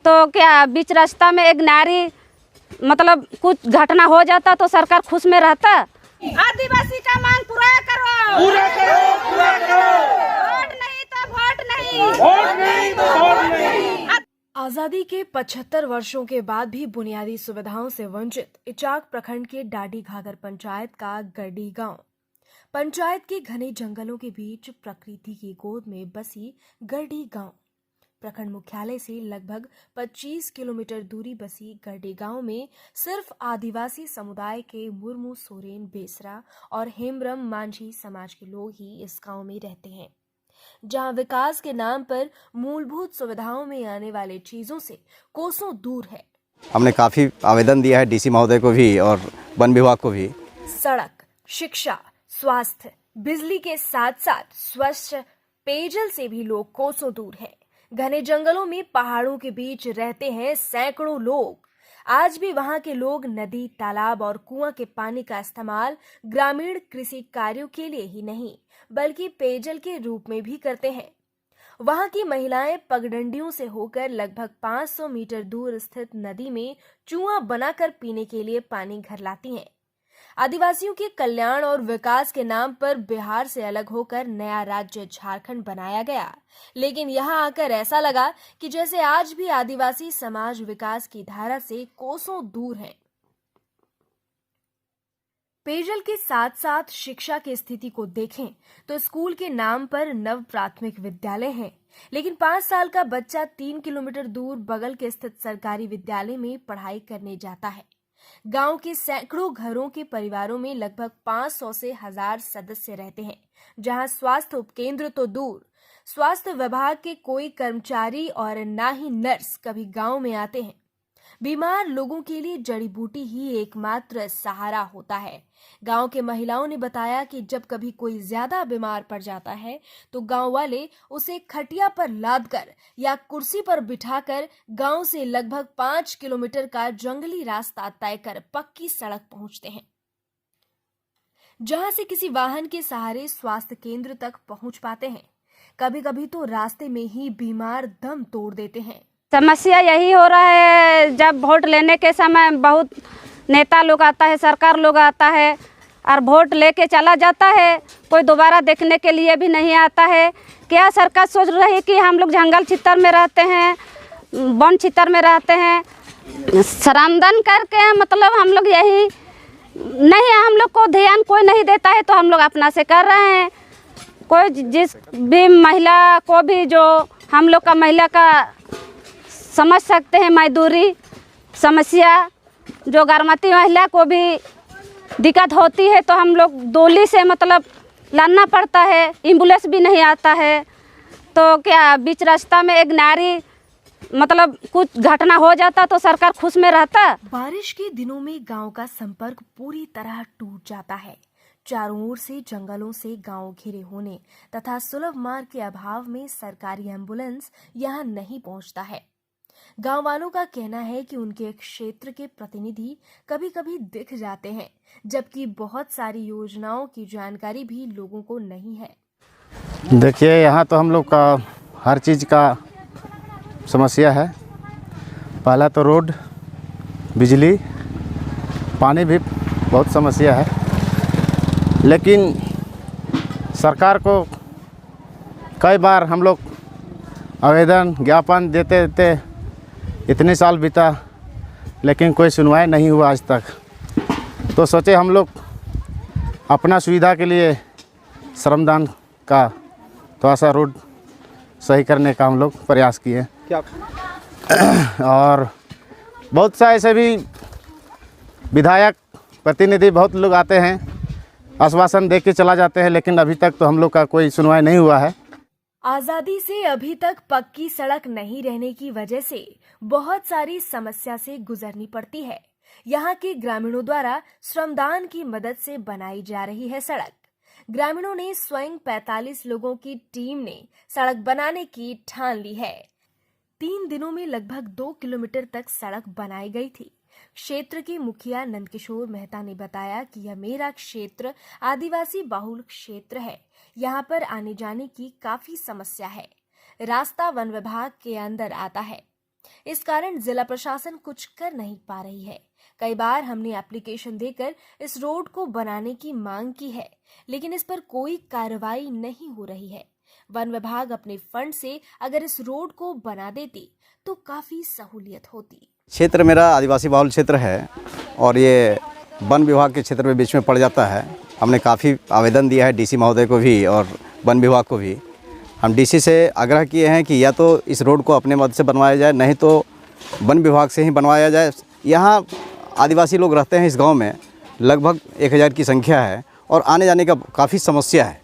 तो क्या बीच रास्ता में एक नारी मतलब कुछ घटना हो जाता तो सरकार खुश में रहता। आदिवासी का मांग पूरा करो, पूरा करो, पूरा करो। वोट नहीं तो वोट नहीं, वोट नहीं तो वोट नहीं। आजादी के 75 वर्षों के बाद भी बुनियादी सुविधाओं से वंचित इचाक प्रखंड के डाडी घाघर पंचायत का गरडी गांव। पंचायत के घने जंगलों के बीच प्रकृति की गोद में बसी गरडी गांव प्रखंड मुख्यालय से लगभग 25 किलोमीटर दूरी बसी गरडी गांव में सिर्फ आदिवासी समुदाय के मुर्मू, सोरेन, बेसरा और हेमरम मांझी समाज के लोग ही इस गांव में रहते हैं, जहां विकास के नाम पर मूलभूत सुविधाओं में आने वाले चीजों से कोसों दूर है। हमने काफ़ी आवेदन दिया है डीसी महोदय को भी और वन विभाग को भी। सड़क, शिक्षा, स्वास्थ्य, बिजली के साथ साथ स्वच्छ पेयजल से भी लोग कोसों दूर हैं। घने जंगलों में पहाड़ों के बीच रहते हैं सैकड़ों लोग। आज भी वहां के लोग नदी, तालाब और कुआं के पानी का इस्तेमाल ग्रामीण कृषि कार्यों के लिए ही नहीं बल्कि पेयजल के रूप में भी करते हैं। वहां की महिलाएं पगडंडियों से होकर लगभग 500 मीटर दूर स्थित नदी में चूहा बनाकर पीने के लिए पानी घर लाती हैं। आदिवासियों के कल्याण और विकास के नाम पर बिहार से अलग होकर नया राज्य झारखंड बनाया गया, लेकिन यहां आकर ऐसा लगा कि जैसे आज भी आदिवासी समाज विकास की धारा से कोसों दूर है। पेयजल के साथ साथ शिक्षा की स्थिति को देखें तो स्कूल के नाम पर नव प्राथमिक विद्यालय हैं, लेकिन 5 साल का बच्चा 3 किलोमीटर दूर बगल के स्थित सरकारी विद्यालय में पढ़ाई करने जाता है। गांव के सैकड़ों घरों के परिवारों में लगभग 500 से 1000 सदस्य रहते हैं, जहां स्वास्थ्य उपकेंद्र तो दूर, स्वास्थ्य विभाग के कोई कर्मचारी और ना ही नर्स कभी गांव में आते हैं। बीमार लोगों के लिए जड़ी बूटी ही एकमात्र सहारा होता है। गांव के महिलाओं ने बताया कि जब कभी कोई ज्यादा बीमार पड़ जाता है तो गांव वाले उसे खटिया पर लादकर या कुर्सी पर बिठाकर गांव से लगभग 5 किलोमीटर का जंगली रास्ता तय कर पक्की सड़क पहुंचते हैं, जहां से किसी वाहन के सहारे स्वास्थ्य केंद्र तक पहुंच पाते हैं। कभी कभी तो रास्ते में ही बीमार दम तोड़ देते हैं। समस्या यही हो रहा है, जब वोट लेने के समय बहुत नेता लोग आता है, सरकार लोग आता है और वोट लेके चला जाता है, कोई दोबारा देखने के लिए भी नहीं आता है। क्या सरकार सोच रही है कि हम लोग जंगल क्षेत्र में रहते हैं, वन क्षेत्र में रहते हैं, श्रमदान करके मतलब हम लोग यही नहीं, हम लोग को ध्यान कोई नहीं देता है तो हम लोग अपना से कर रहे हैं। कोई जिस भी महिला को भी जो हम लोग का महिला का समझ सकते हैं मजदूरी समस्या, जो गर्भवती महिला को भी दिक्कत होती है तो हम लोग डोली से मतलब लाना पड़ता है, एम्बुलेंस भी नहीं आता है। तो क्या बीच रास्ता में एक नारी मतलब कुछ घटना हो जाता तो सरकार खुश में रहता। बारिश के दिनों में गांव का संपर्क पूरी तरह टूट जाता है। चारों ओर से जंगलों से गांव घिरे होने तथा सुलभ मार्ग के अभाव में सरकारी एम्बुलेंस यहां नहीं पहुंचता है। गांव वालों का कहना है कि उनके क्षेत्र के प्रतिनिधि कभी कभी दिख जाते हैं, जबकि बहुत सारी योजनाओं की जानकारी भी लोगों को नहीं है। देखिए, यहाँ तो हम लोग का हर चीज़ का समस्या है। पहला तो रोड, बिजली, पानी भी बहुत समस्या है, लेकिन सरकार को कई बार हम लोग आवेदन ज्ञापन देते देते इतने साल बीता, लेकिन कोई सुनवाई नहीं हुआ आज तक। तो सोचे हम लोग अपना सुविधा के लिए श्रमदान का थोड़ा सा रोड सही करने का हम लोग प्रयास किए क्या और बहुत सा ऐसे भी विधायक प्रतिनिधि बहुत लोग आते हैं, आश्वासन दे के चला जाते हैं, लेकिन अभी तक तो हम लोग का कोई सुनवाई नहीं हुआ है। आजादी से अभी तक पक्की सड़क नहीं रहने की वजह से बहुत सारी समस्या से गुजरनी पड़ती है। यहाँ के ग्रामीणों द्वारा श्रमदान की मदद से बनाई जा रही है सड़क। ग्रामीणों ने स्वयं 45 लोगों की टीम ने सड़क बनाने की ठान ली है। 3 दिनों में लगभग 2 किलोमीटर तक सड़क बनाई गई थी। क्षेत्र के मुखिया नंदकिशोर मेहता ने बताया कि यह मेरा क्षेत्र आदिवासी बहुल क्षेत्र है। यहाँ पर आने जाने की काफी समस्या है। रास्ता वन विभाग के अंदर आता है। इस कारण जिला प्रशासन कुछ कर नहीं पा रही है। कई बार हमने एप्लीकेशन देकर इस रोड को बनाने की मांग की है, लेकिन इस पर कोई कार्रवाई नहीं हो रही है। वन विभाग अपने फंड से अगर इस रोड को बना देती तो काफी सहूलियत होती। क्षेत्र मेरा आदिवासी बहुल क्षेत्र है और ये वन विभाग के क्षेत्र में बीच में पड़ जाता है। हमने काफ़ी आवेदन दिया है डीसी महोदय को भी और वन विभाग को भी। हम डीसी से आग्रह किए हैं कि या तो इस रोड को अपने मद से बनवाया जाए, नहीं तो वन विभाग से ही बनवाया जाए। यहाँ आदिवासी लोग रहते हैं, इस गांव में लगभग 1000 की संख्या है और आने जाने का काफ़ी समस्या है।